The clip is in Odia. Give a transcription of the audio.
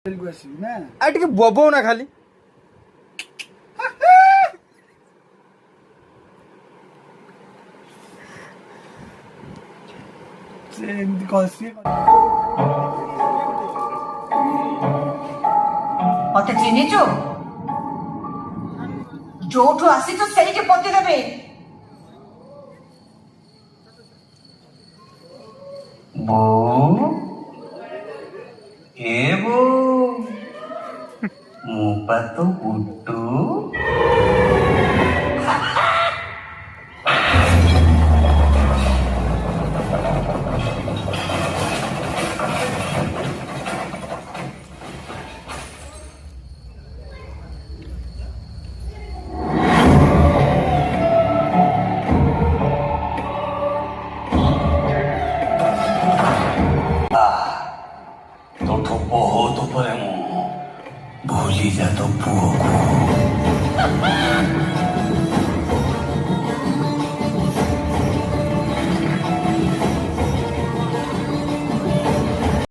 आ टिके बोबो ना खाली मते चिन्हिच जोठू आसी तो ସେଇଠି ପୋତି ଦେବେ। ବୋଉ ଏ ବୋଉ ମୁଁ ପା ତ ଗୁଡୁ। ତୋଠୁ ବହୁତ ଉପରେ ମୁଁ ଭୁଲି ଯା ତୋ ପୁଅକୁ।